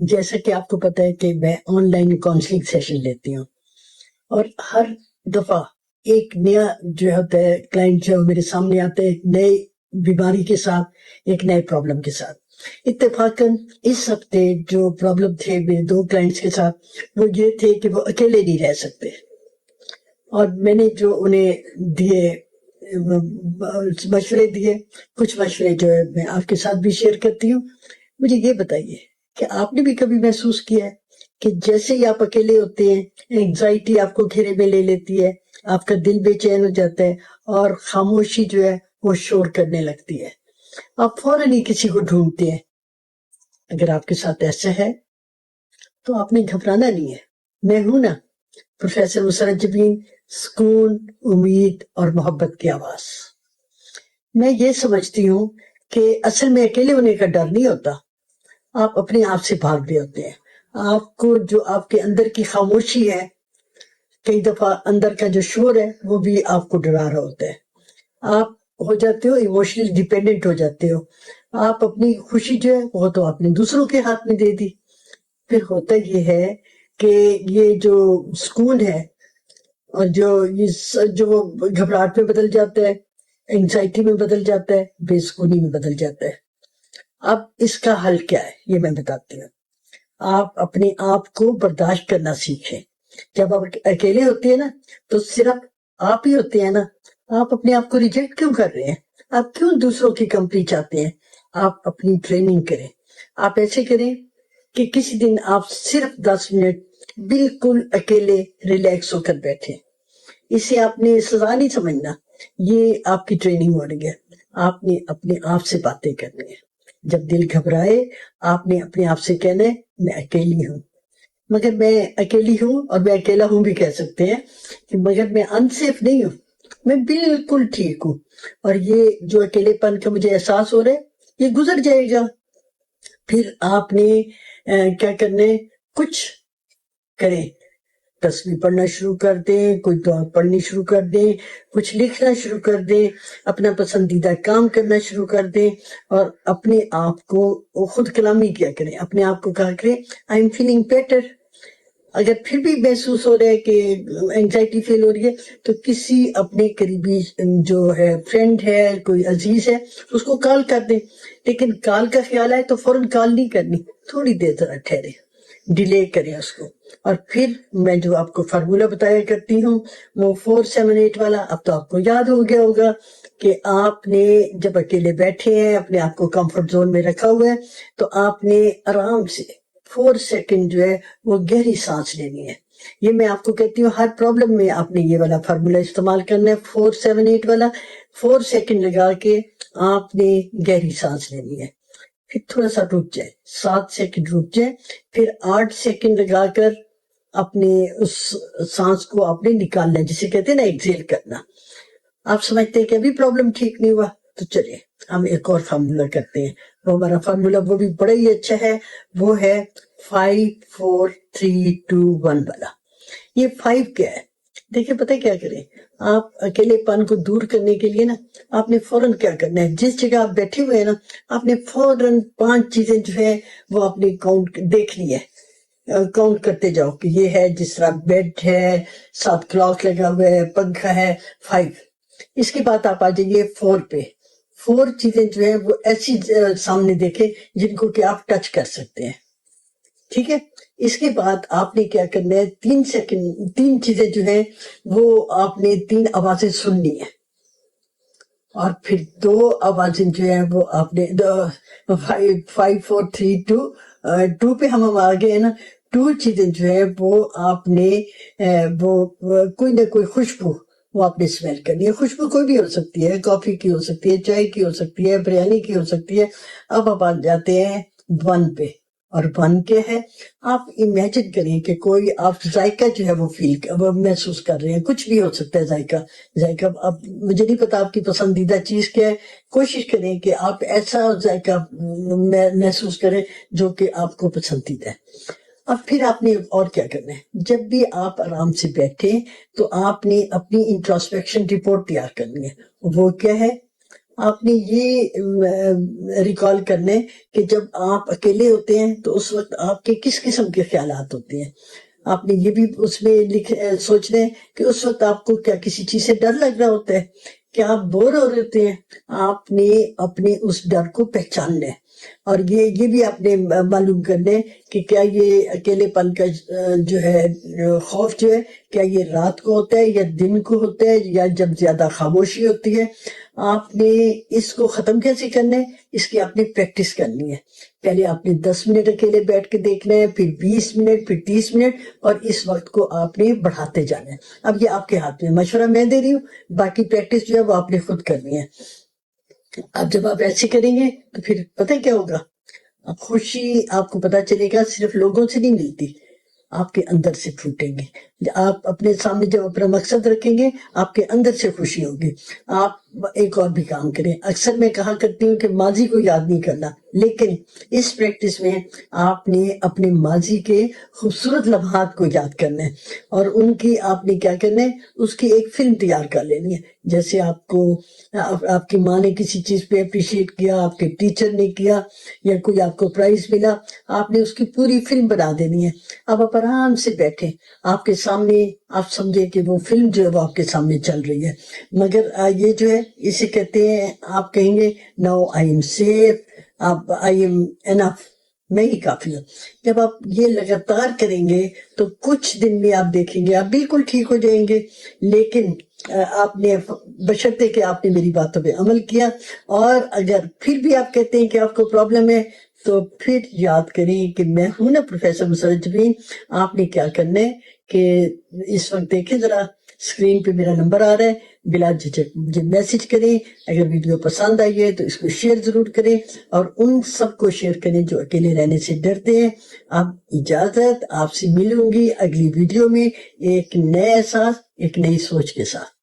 جیسا کہ آپ کو پتا ہے کہ میں آن لائن کاؤنسلنگ سیشن لیتی ہوں، اور ہر دفعہ ایک نیا جو ہوتا ہے کلائنٹ جو میرے سامنے آتا ہے ایک نئے بیماری کے ساتھ، ایک نئے پرابلم کے ساتھ۔ اتفاقاً اس ہفتے جو پرابلم تھے میرے 2 کلائنٹس کے ساتھ وہ یہ تھے کہ وہ اکیلے نہیں رہ سکتے، اور میں نے جو انہیں دیے مشورے دیے، کچھ مشورے جو ہے میں آپ کے ساتھ بھی شیئر کرتی ہوں۔ مجھے یہ بتائیے کہ آپ نے بھی کبھی محسوس کیا ہے کہ جیسے ہی آپ اکیلے ہوتے ہیں انگزائٹی آپ کو گھیرے میں لے لیتی ہے، آپ کا دل بے چین ہو جاتا ہے اور خاموشی جو ہے وہ شور کرنے لگتی ہے، آپ فوراً ہی کسی کو ڈھونڈتے ہیں۔ اگر آپ کے ساتھ ایسا ہے تو آپ نے گھبرانا نہیں ہے، میں ہوں نا، پروفیسر مسرت جبین، سکون، امید اور محبت کی آواز۔ میں یہ سمجھتی ہوں کہ اصل میں اکیلے ہونے کا ڈر نہیں ہوتا، آپ اپنے آپ سے بھاگ رہے ہوتے ہیں۔ آپ کو جو آپ کے اندر کی خاموشی ہے، کئی دفعہ اندر کا جو شور ہے وہ بھی آپ کو ڈرا رہا ہوتا ہے۔ آپ ہو جاتے ہو ایموشنل ڈیپینڈنٹ ہو جاتے ہو، آپ اپنی خوشی جو ہے وہ تو آپ نے دوسروں کے ہاتھ میں دے دی۔ پھر ہوتا یہ ہے کہ یہ جو سکون ہے اور جو گھبراہٹ میں بدل جاتا ہے، انگزائٹی میں بدل جاتا ہے، بے سکونی میں بدل جاتا ہے۔ اب اس کا حل کیا ہے یہ میں بتاتی ہوں۔ آپ اپنے آپ کو برداشت کرنا سیکھیں۔ جب آپ اکیلے ہوتے ہیں نا تو صرف آپ ہی ہوتے ہیں نا، آپ اپنے آپ کو ریجیکٹ کیوں کر رہے ہیں؟ آپ کیوں دوسروں کی کمپنی چاہتے ہیں؟ آپ اپنی ٹریننگ کریں۔ آپ ایسے کریں کہ کسی دن آپ صرف 10 منٹ بالکل اکیلے ریلیکس ہو کر بیٹھیں۔ اسے آپ نے سزا نہیں سمجھنا، یہ آپ کی ٹریننگ ہو رہی ہے۔ آپ نے اپنے آپ سے باتیں کرنی ہے۔ جب دل گھبرائے آپ نے اپنے آپ سے کہنا ہے میں اکیلی ہوں، مگر میں اکیلی ہوں، اور میں اکیلا ہوں بھی کہہ سکتے ہیں کہ مگر میں انسیف نہیں ہوں، میں بالکل ٹھیک ہوں، اور یہ جو اکیلے پن کا مجھے احساس ہو رہا ہے یہ گزر جائے گا۔ پھر آپ نے کیا کرنا ہے، کچھ کریں، تصویر پڑھنا شروع کر دیں، کوئی دعا پڑھنی شروع کر دیں، کچھ لکھنا شروع کر دیں، اپنا پسندیدہ کام کرنا شروع کر دیں، اور اپنے آپ کو خود کلامی کیا کریں، اپنے آپ کو کہا کریں آئی ایم فیلنگ بیٹر۔ اگر پھر بھی محسوس ہو رہا ہے کہ انگزائٹی فیل ہو رہی ہے تو کسی اپنے قریبی جو ہے فرینڈ ہے، کوئی عزیز ہے، اس کو کال کر دیں۔ لیکن کال کا خیال آئے تو فوراً کال نہیں کرنی، تھوڑی دیر ذرا ٹھہرے، ڈیلے کریں اس کو۔ اور پھر میں جو آپ کو فارمولہ بتایا کرتی ہوں وہ 478 والا، اب تو آپ کو یاد ہو گیا ہوگا کہ آپ نے جب اکیلے بیٹھے ہیں اپنے آپ کو کمفرٹ زون میں رکھا ہوا ہے تو آپ نے آرام سے 4 سیکنڈ جو ہے وہ گہری سانس لینی ہے۔ یہ میں آپ کو کہتی ہوں ہر پرابلم میں آپ نے یہ والا فارمولہ استعمال کرنا ہے، 478 والا۔ 4 سیکنڈ لگا کے آپ نے گہری سانس لینی ہے، پھر تھوڑا سا رک جائے، 7 سیکنڈ رک جائے، پھر 8 سیکنڈ لگا کر اپنے اس سانس کو آپ نے نکالنا ہے، جسے کہتے ہیں نا ایکزیل کرنا۔ آپ سمجھتے ہیں کہ ابھی پرابلم ٹھیک نہیں ہوا تو چلیے ہم ایک اور فارمولہ کرتے ہیں۔ وہ ہمارا فارمولہ وہ بھی بڑا ہی اچھا ہے، وہ ہے 5 4 3 2 1 والا۔ یہ 5 کیا ہے؟ دیکھیں پتہ کیا کریں، آپ اکیلے پن کو دور کرنے کے لیے نا آپ نے فوراً کیا کرنا ہے، جس جگہ آپ بیٹھے ہوئے ہیں نا آپ نے فوراً 5 چیزیں جو ہے وہ آپ نے دیکھنی ہے، کاؤنٹ کرتے جاؤ کہ یہ ہے، جس طرح بیڈ ہے، ساتھ کلاک لگا ہوا ہے، پنکھا ہے، 5۔ اس کے بعد آپ آ جائیے 4 پہ۔ 4 چیزیں جو ہیں وہ ایسی سامنے دیکھیں جن کو کہ آپ ٹچ کر سکتے ہیں، ٹھیک ہے۔ اس کے بعد آپ نے کیا کرنا ہے، 3 چیزیں جو ہیں وہ آپ نے 3 آوازیں سننی ہیں، اور پھر 2 آوازیں جو ہیں وہ آپ نے 5 4 3 2 پہ ہم آ گئے ہیں نا۔ 2 چیزیں جو ہیں وہ آپ نے وہ کوئی نہ کوئی خوشبو وہ آپ نے اسمیل کرنی ہے۔ خوشبو کوئی بھی ہو سکتی ہے، کافی کی ہو سکتی ہے، چائے کی ہو سکتی ہے، بریانی کی ہو سکتی ہے۔ اب آپ آ جاتے ہیں 1 پہ، اور 1 کیا ہے، آپ امیجن کریں کہ کوئی آپ ذائقہ جو ہے وہ محسوس کر رہے ہیں، کچھ بھی ہو سکتا ہے ذائقہ۔ اب مجھے نہیں پتا آپ کی پسندیدہ چیز کیا ہے، کوشش کریں کہ آپ ایسا ذائقہ محسوس کریں جو کہ آپ کو پسندیدہ ہے۔ اب پھر آپ نے اور کیا کرنا ہے، جب بھی آپ آرام سے بیٹھیں تو آپ نے اپنی انٹراسپیکشن رپورٹ تیار کرنی ہے۔ وہ کیا ہے، آپ نے یہ ریکال کرنا ہے کہ جب آپ اکیلے ہوتے ہیں تو اس وقت آپ کے کس قسم کے خیالات ہوتے ہیں. آپ نے یہ بھی اس میں سوچنا ہے کہ اس وقت آپ کو کیا کسی چیز سے ڈر لگ رہا ہوتا ہے، کیا آپ بور ہو رہے ہوتے ہیں. آپ نے اپنے اس ڈر کو پہچاننا ہے، اور یہ بھی آپ نے معلوم کرنا ہے کہ کیا یہ اکیلے پن کا جو ہے خوف جو ہے، کیا یہ رات کو ہوتا ہے یا دن کو ہوتا ہے یا جب زیادہ خاموشی ہوتی ہے. آپ نے اس کو ختم کیسے کرنا ہے، اس کی آپ نے پریکٹس کرنی ہے. پہلے آپ نے 10 منٹ اکیلے بیٹھ کے دیکھنا ہے، پھر 20 منٹ، پھر 30 منٹ، اور اس وقت کو آپ نے بڑھاتے جانا ہے. اب یہ آپ کے ہاتھ میں، مشورہ میں دے رہی ہوں، باقی پریکٹس جو ہے وہ آپ نے خود کرنی ہے. اب جب آپ ایسے کریں گے تو پھر پتہ کیا ہوگا، خوشی آپ کو پتا چلے گا صرف لوگوں سے نہیں ملتی، آپ کے اندر سے پھوٹیں گے. آپ اپنے سامنے جب اپنا مقصد رکھیں گے، آپ کے اندر سے خوشی ہوگی. آپ ایک اور بھی کام کریں. اکثر میں کہا کرتی ہوں کہ ماضی کو یاد نہیں کرنا، لیکن اس پریکٹس میں آپ نے اپنے ماضی کے خوبصورت لمحات کو یاد کرنا ہے، اور ان کی آپ نے کیا کرنا ہے، اس کی ایک فلم تیار کر لینی ہے. جیسے آپ کی ماں نے کسی چیز پہ اپریشیٹ کیا، آپ کے ٹیچر نے کیا، یا کوئی آپ کو پرائز ملا، آپ نے اس کی پوری فلم بنا دینی ہے. اب آپ آرام سے بیٹھیں، آپ کے سامنے آپ سمجھے کہ وہ فلم جو ہے وہ آپ کے سامنے چل رہی ہے. مگر یہ جو ہے اسے کہتے ہیں، آپ کہیں گے no I am safe, I am enough, میں ہی کافی ہوں. جب آپ یہ لگاتار کریں گے تو کچھ دن میں آپ دیکھیں گے آپ بالکل ٹھیک ہو جائیں گے. لیکن آپ نے بشرطے کہ آپ نے میری باتوں پہ عمل کیا، اور اگر پھر بھی آپ کہتے ہیں کہ آپ کو پرابلم ہے، تو پھر یاد کریں کہ میں ہوں نا پروفیسر مسرت جبین. آپ نے کیا کرنا ہے کہ اس وقت دیکھیں ذرا اسکرین پہ میرا نمبر آ رہا ہے، بلا جھجک مجھے میسج کریں. اگر ویڈیو پسند آئی ہے تو اس کو شیئر ضرور کریں، اور ان سب کو شیئر کریں جو اکیلے رہنے سے ڈرتے ہیں. اب اجازت، آپ سے ملوں گی اگلی ویڈیو میں ایک نئے احساس، ایک نئی سوچ کے ساتھ.